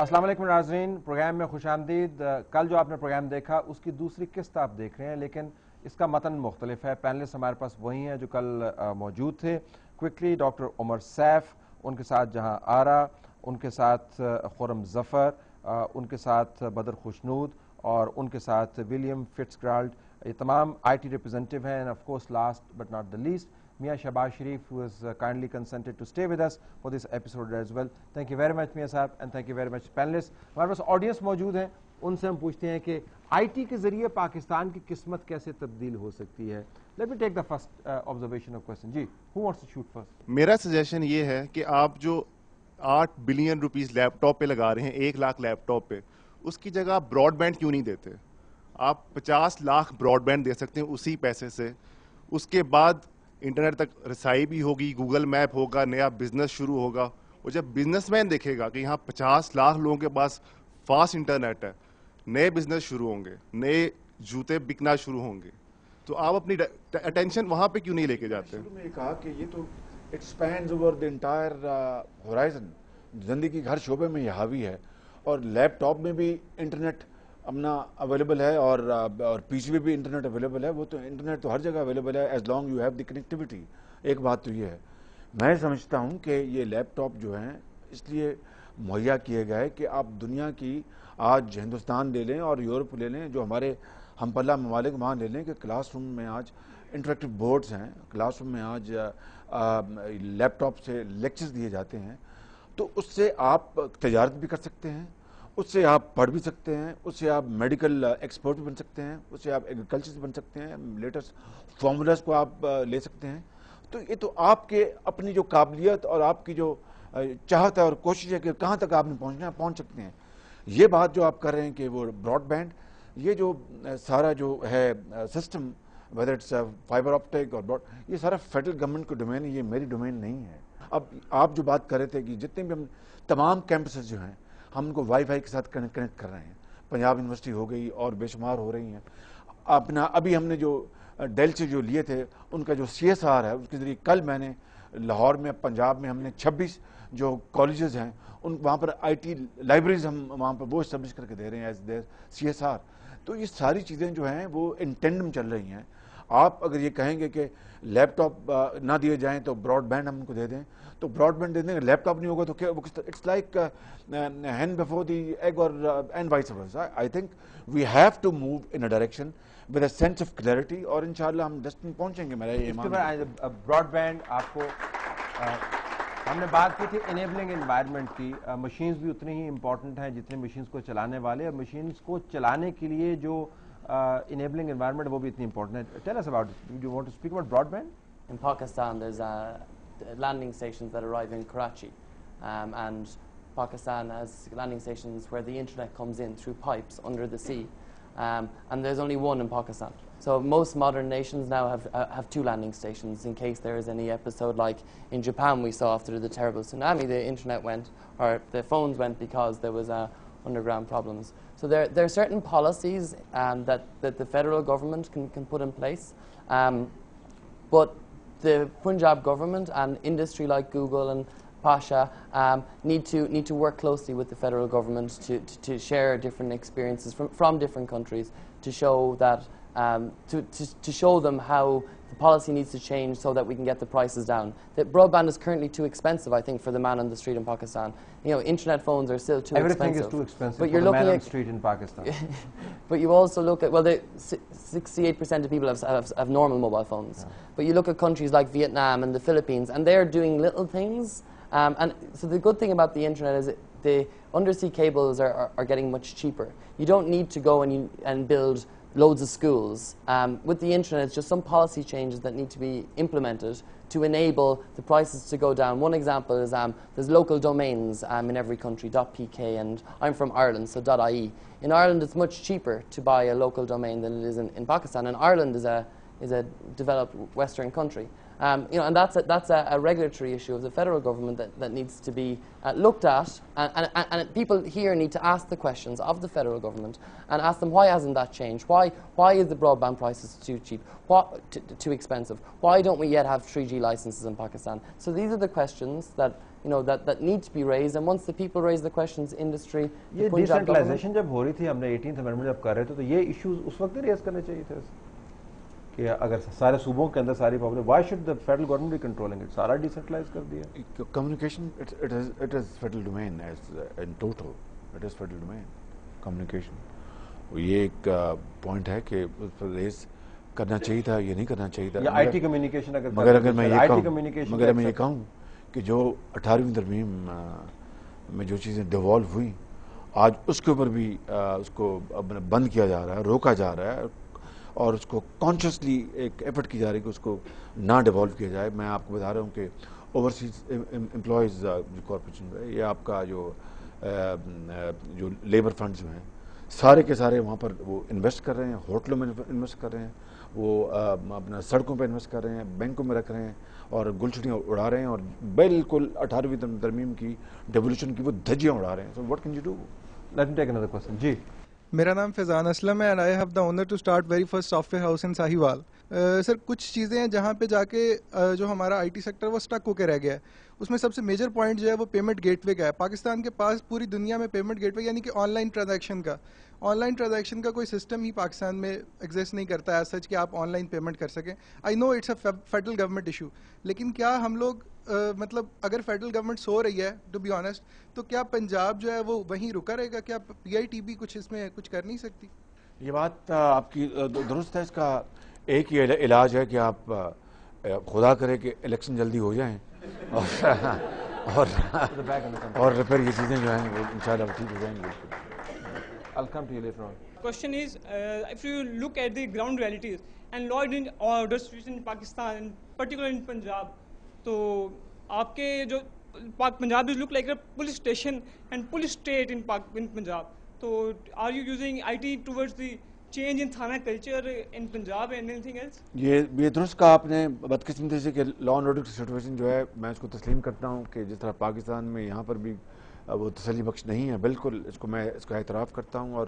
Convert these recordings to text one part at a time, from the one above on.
السلام علیکم ناظرین، پروگرام میں خوش آمدید۔ کل جو آپ نے پروگرام دیکھا اس کی دوسری قسط آپ دیکھ رہے ہیں، لیکن اس کا متن مختلف ہے۔ پینلسٹ ہمارے پاس وہی ہیں جو کل موجود تھے۔ کوئکلی ڈاکٹر عمر سیف، ان کے ساتھ جہاں آرا، ان کے ساتھ خرم ظفر، ان کے ساتھ بدر خوشنود اور ان کے ساتھ ولیم فٹزگرالڈ، یہ تمام آئی ٹی ریپرزینٹیو ہیں۔ And of course last but not the least Mia Shahbaz Sharif, who has kindly consented to stay with us for this episode as well. Thank you very much Mia Sahab, and thank you very much panelists. ہمارے پاس audience موجود ہیں، ان سے ہم پوچھتے ہیں کہ I T کے ذریعے پاکستان کی قسمت کیسے تبدیل ہو سکتی ہے۔ Let me take the first observation of question. جی who wants to shoot first؟ میرا سجیشن یہ ہے کہ آپ جو 8 بلین روپیز لیپ ٹاپ پہ لگا رہے ہیں، 1 لاکھ لیپ ٹاپ پہ، اس کی جگہ آپ براڈ بینڈ کیوں نہیں دیتے؟ آپ 50 لاکھ براڈ بینڈ دے سکتے ہیں اسی پیسے سے۔ اس کے بعد انٹرنیٹ تک رسائی بھی ہوگی، گوگل میپ ہوگا، نیا بزنس شروع ہوگا، اور جب بزنس مین دیکھے گا کہ یہاں 50 لاکھ لوگوں کے پاس فاسٹ انٹرنیٹ ہے، نئے بزنس شروع ہوں گے، نئے جوتے بکنا شروع ہوں گے، تو آپ اپنی اٹینشن وہاں پہ کیوں نہیں لے کے جاتے؟ شروع میں کہا کہ یہ تو expands over the entire horizon, زندگی کے ہر شعبے میں یہ حاوی ہے، اور لیپ ٹاپ میں بھی انٹرنیٹ اپنا اویلیبل ہے، اور پی سی میں بھی انٹرنیٹ اویلیبل ہے۔ وہ تو انٹرنیٹ تو ہر جگہ اویلیبل ہے as long you have the connectivity. ایک بات تو یہ ہے، میں سمجھتا ہوں کہ یہ لیپ ٹاپ جو ہیں اس لیے مہیا کیے گئے کہ آپ دنیا کی آج ہندوستان لے لیں اور یورپ لے لیں، جو ہمارے ہم پلہ ممالک وہاں لے لیں، کہ کلاس روم میں آج انٹریکٹیو بورڈز ہیں، کلاس روم میں آج لیپ ٹاپ سے لیکچرز دیے جاتے ہیں، تو اس سے آپ تجارت بھی کر سکتے ہیں، اس سے آپ پڑھ بھی سکتے ہیں، اس سے آپ میڈیکل ایکسپرٹ بھی بن سکتے ہیں، اس سے آپ ایگریکلچر سے بن سکتے ہیں، لیٹسٹ فارمولاز کو آپ لے سکتے ہیں۔ تو یہ تو آپ کے اپنی جو قابلیت اور آپ کی جو چاہت ہے اور کوشش ہے کہ کہاں تک آپ نے پہنچنا ہے، پہنچ سکتے ہیں۔ یہ بات جو آپ کر رہے ہیں کہ وہ براڈ بینڈ، یہ جو سارا جو ہے system, whether it's fiber optic اور یہ سارا فیڈرل گورنمنٹ کا ڈومین ہے، یہ میری ڈومین نہیں ہے۔ اب آپ جو بات کر رہے تھے کہ جتنے بھی ہم تمام کیمپسز جو ہیں ہم ان کو وائی فائی کے ساتھ کنیکٹ کر رہے ہیں، پنجاب یونیورسٹی ہو گئی اور بے شمار ہو رہی ہیں۔ اپنا ابھی ہم نے جو ڈیل سے جو لیے تھے ان کا جو سی ایس آر ہے، اس کے ذریعے کل میں نے لاہور میں پنجاب میں ہم نے 26 جو کالجز ہیں ان وہاں پر آئی ٹی لائبریریز ہم وہاں پر وہ اسٹیبلش کر کے دے رہے ہیں as there C S R. تو یہ ساری چیزیں جو ہیں وہ ان ٹینڈم چل رہی ہیں۔ آپ اگر یہ کہیں گے کہ لیپ ٹاپ نہ دیے جائیں تو براڈ بینڈ ہم ان کو دے دیں، تو براڈ بینڈ دے دیں، لیپ ٹاپ نہیں ہوگا تو کیا؟ It's like hen before the egg اور and vice versa. I think we have to move in a direction with a sense of clarity, اور انشاءاللہ ہم ڈسٹن پہنچیں گے۔ میرا یہ ایمان ہے۔ براڈ بینڈ آپ کو ہم نے بات کی تھی انیبلنگ انوائرمنٹ کی، مشینز بھی اتنی ہی امپورٹنٹ ہیں جتنے مشینز کو چلانے والے، اور مشینز کو چلانے کے لیے جو enabling environment وہ بھی اتنی important ہے۔ Tell us about it. Do you want to speak about broadband? In Pakistan, there's landing stations that arrive in Karachi, and Pakistan has landing stations where the internet comes in through pipes under the sea, and there's only one in Pakistan. So most modern nations now have 2 landing stations in case there is any episode like in Japan we saw after the terrible tsunami. The internet went, or the phones went, because there was underground problems. So there are certain policies that the federal government can put in place, but the Punjab government and industry like Google and Pasha need to work closely with the federal government to share different experiences from different countries, to show that to show them how the policy needs to change so that we can get the prices down. The broadband is currently too expensive, I think, for the man on the street in Pakistan. You know, internet phones are still too expensive. Everything is too expensive but for you're the man looking on the street in Pakistan. But you also look at, well, 68% of people have normal mobile phones. Yeah. But you look at countries like Vietnam and the Philippines, and they're doing little things. And so the good thing about the internet is the undersea cables are getting much cheaper. You don't need to go and build loads of schools. With the internet, it's just some policy changes that need to be implemented to enable the prices to go down. One example is there's local domains in every country, .pk, and I'm from Ireland, so .ie. In Ireland, it's much cheaper to buy a local domain than it is in Pakistan, and Ireland is a developed Western country. You know, and that's a regulatory issue of the federal government that needs to be looked at, and people here need to ask the questions of the federal government and ask them, why hasn't that changed? Why is the broadband prices too cheap? Too expensive? Why don't we yet have 3G licenses in Pakistan? So these are the questions that that need to be raised, and once the people raise the questions, industry, یہ the Punjab government. ڈیسنٹرلائزیشن جب ہو رہی تھی, ہم نے 18th amendment جب کر رہے تھے, تو یہ ایشوز اس وقت ریز کرنے چاہیے تھے کہ اگر سارے صوبوں کے اندر ساری problem, why should the federal government be controlling it? سارا ڈیسنٹرلائز کر دیا. Communication it is federal domain as in total, it is federal domain communication. یہ ایک پوائنٹ ہے کہ اس پر ریز کرنا چاہیے تھا, یہ نہیں کرنا چاہیے تھا. یا آئی ٹی کمیونیکیشن مگر میں یہ کہوں کہ جو 18ویں ترمیم میں جو چیزیں ڈیوالو ہوئی, آج اس کے اوپر بھی اس کو بند کیا جا رہا ہے, روکا جا رہا ہے, اور اس کو کانشیسلی ایک ایفرٹ کی جا رہی ہے کہ اس کو نہ ڈیوالو کیا جائے. میں آپ کو بتا رہا ہوں کہ اوورسیز امپلائیز کارپوریشن ہے, یہ آپ کا جو لیبر فنڈز جو ہیں سارے کے سارے وہاں پر وہ انویسٹ کر رہے ہیں, ہوٹلوں میں انویسٹ کر رہے ہیں, وہ اپنا سڑکوں پہ انویسٹ کر رہے ہیں, بینکوں میں رکھ رہے ہیں, اور گلچھڑیاں اڑا رہے ہیں, اور بالکل 18ویں ترمیم کی ڈیولیوشن کی وہ دھجیاں اڑا رہے ہیں. So what can you do? Let me take another question. جی, میرا نام فیضان اسلم ہے, and I have the honour to start very first software house in Sahiwal. Sir, کچھ چیزیں ہیں جہاں پہ جا کے جو ہمارا آئی ٹی سیکٹر وہ اسٹک ہو کے رہ گیا ہے. اس میں سب سے میجر پوائنٹ جو ہے وہ پیمنٹ گیٹ وے کا ہے. پاکستان کے پاس پوری دنیا میں پیمنٹ گیٹ وے یعنی کہ آن لائن ٹرانزیکشن کا کوئی سسٹم ہی پاکستان میں ایگزسٹ نہیں کرتا ہے سچ کہ آپ آن لائن پیمنٹ کر سکیں. I know it's a federal government issue, لیکن کیا ہم لوگ مطلب اگر فیڈرل گورنمنٹ سو رہی ہے ٹو بی آنیسٹ, تو کیا پنجاب جو ہے وہ وہیں رکا رہے گا؟ کیا پی آئی ٹی بھی کچھ اس میں کچھ کر نہیں سکتی؟ یہ بات آپ کی درست ہے. اس کا ایک ہی علاج ہے کہ آپ خدا کرے کہ الیکشن جلدی ہو جائیں, اور پھر یہ چیزیں جو ہیں وہ انشاءاللہ ٹھیک ہو جائیں گی. I'll come to you later on. Question is, if you look at the ground realities and law and order situation in Pakistan, particularly in Punjab, so آپ کے جو Punjab is look like a police station and police state in Punjab. So are you using IT towards the change in Thana culture in Punjab and anything else? یہ درست کہا آپ نے بدقسمتی سے کہ لا اینڈ آرڈر کی situation جو ہے, میں اس کو تسلیم کرتا ہوں کہ جس طرح پاکستان میں یہاں پر بھی وہ تسلی بخش نہیں ہے, بالکل میں اس کا اعتراف کرتا ہوں, اور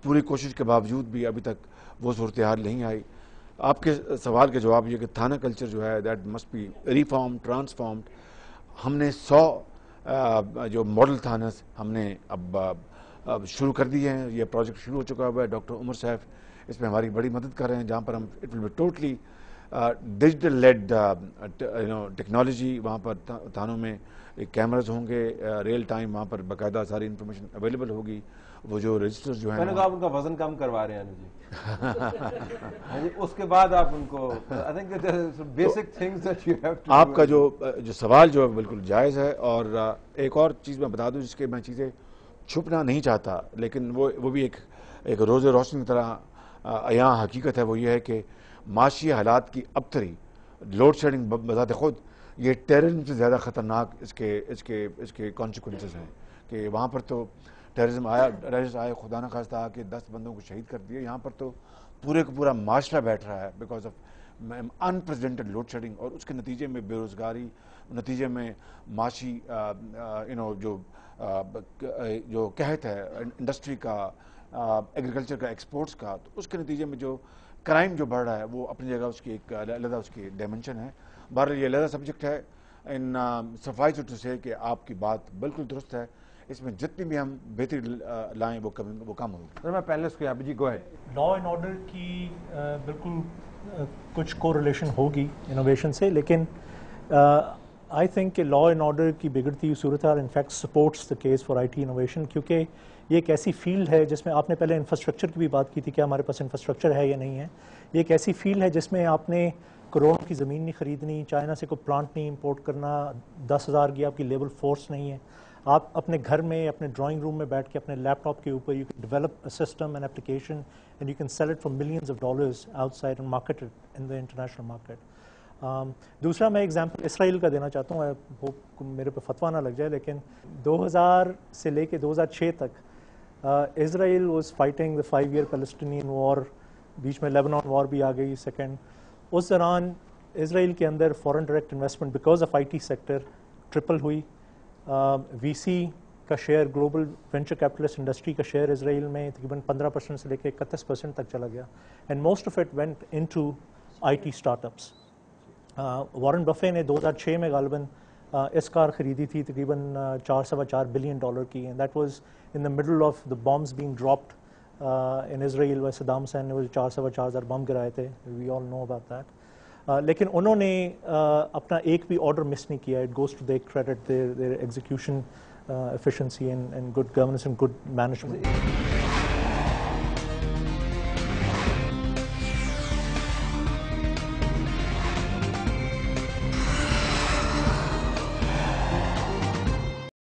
پوری کوشش کے باوجود بھی ابھی تک وہ صورتحال نہیں آئی. آپ کے سوال کا جواب یہ کہ تھانہ کلچر جو ہے that must be reform transformed. ہم نے 100 جو ماڈل تھانس ہم نے اب شروع کر دیے ہیں. یہ پروجیکٹ شروع ہو چکا ہوا ہے. ڈاکٹر عمر صاحب اس میں ہماری بڑی مدد کر رہے ہیں, جہاں پر ہم it will be totally digital led technology. وہاں پر تھانوں میں کیمراز ہوں گے, ریئل ٹائم وہاں پر باقاعدہ ساری انفارمیشن اویلیبل ہوگی. وہ جو رجسٹر جو ہیں, میں نے کہا آپ ان کا وزن کم کروا رہے ہیں جی, اس کے بعد آپ ان کو basic things that you have to. آپ کا جو سوال جو ہے بالکل جائز ہے. اور ایک اور چیز میں بتا دوں جس کے میں چیزیں چھپنا نہیں چاہتا, لیکن وہ بھی ایک روز روشنی کی طرح عیاں حقیقت ہے. وہ یہ ہے کہ معاشی حالات کی ابتری, لوڈ شیڈنگ بذات خود یہ ٹیررزم سے زیادہ خطرناک اس کے کانسیکوینسز ہیں. کہ وہاں پر تو ٹیررزم آئے خدا نہ خواستہ آ کے 10 بندوں کو شہید کر دیے. یہاں پر تو پورے کا پورا معاشرہ بیٹھ رہا ہے بیکاز آف انپریزیڈنٹڈ لوڈ شیڈنگ, اور اس کے نتیجے میں بے روزگاری, نتیجے میں معاشی جو قحط ہے انڈسٹری کا, ایگریکلچر کا, ایکسپورٹس کا, تو اس کے نتیجے میں جو کرائم جو بڑھ رہا ہے وہ اپنی جگہ اس کی ایک علیحدہ اس کی ڈائمنشن ہے. بہرحال یہ علیحدہ سبجیکٹ ہے. ان صفائی ٹو سے کہ آپ کی بات بالکل درست ہے, اس میں جتنی بھی ہم بہتری لائیں وہ کم ہوگی. میں پہلے اس کو جی گو ہے, لا اینڈ آرڈر کی بالکل کچھ کوریلیشن ہوگی انوویشن سے, لیکن آئی تھنک کہ لا اینڈ آرڈر کی بگڑتی ہوئی صورتحال in fact sports the case for I T innovation, کیونکہ یہ ایک ایسی فیلڈ ہے جس میں آپ نے پہلے انفراسٹرکچر کی بھی بات کی تھی کہ ہمارے پاس انفراسٹرکچر ہے یا نہیں ہے. یہ ایک ایسی فیلڈ ہے جس میں آپ نے کروڑوں کی زمین نہیں خریدنی, چائنا سے کوئی پلانٹ نہیں امپورٹ کرنا, 10,000 کی آپ کی لیبل فورس نہیں ہے. آپ اپنے گھر میں اپنے ڈرائنگ روم میں بیٹھ کے اپنے لیپ ٹاپ کے اوپر you can develop a system and application and you can sell it for millions of dollars out side and market in the international market. دوسرا میں ایگزامپل اسرائیل کا دینا چاہتا ہوں, وہ میرے پہ فتویٰ نہ لگ جائے, لیکن 2000 سے لے کے 2006 تک Israel was fighting the 5-year Palestinian war, بیچ میں لیبنان وار بھی آ گئی سیکنڈ. اس دوران اسرائیل کے اندر foreign direct investment because of I T sector triple ہوئی. وی سی کا share, global venture capitalist industry کا شیئر اسرائیل میں تقریباً 15% سے لے کے 31% تک چلا گیا, and most of it went into I T startups. Warren Buffett نے 2006 میں غالباً اس کار خریدی تھی تقریباً $4.25 بلین کی, and that was in the middle of the bombs being dropped in Israel و صدام حسین نے وہ 4.25 بم گرائے تھے, وی آل نو اباؤٹ دیٹ. لیکن انہوں نے اپنا ایک بھی آرڈر مس نہیں کیا. It goes to their credit, their execution efficiency and good governance and good management.